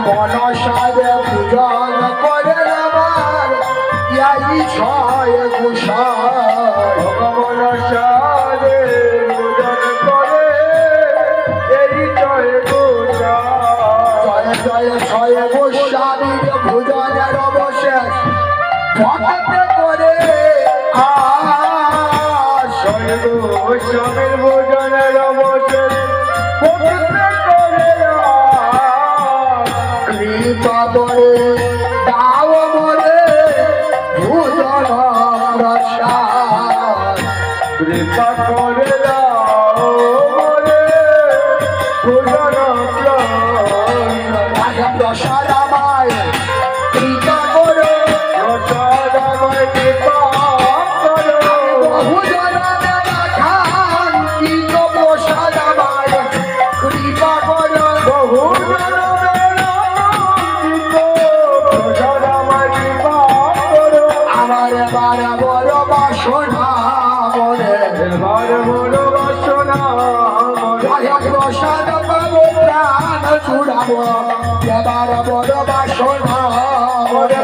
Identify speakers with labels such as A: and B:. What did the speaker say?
A: মনসারে পূজন করে আমার এই ছয় গোসাই
B: মনসারে পূজন করে এই ছয় গোসাই
A: জয় জয় ছয় গোস্বামীর ভোজনের অবশেষ ভক্তে করে
B: ছয় গোস্বামীর ভোজনের অবশেষ ভক্তে করে
A: কৃপা করে দাও মরে ভোজন প্রসাদ
B: কৃপা করে দাও বলে ভোজন
A: প্রসাদ আমায় কৃপা করো
B: প্রসাদ আমায় কৃপা করো
A: ভোজন খান কৃত প্রসাদ আমায় কৃপা করো
B: বহু প্রসাদ আমায় কৃপা করো
A: আমার এবার বড় বাসনা মনে
B: এবার বড় বাসনা
A: প্রসাদ পাবো প্রাণ ছুড়াবো এবার বড় বাসনা মনে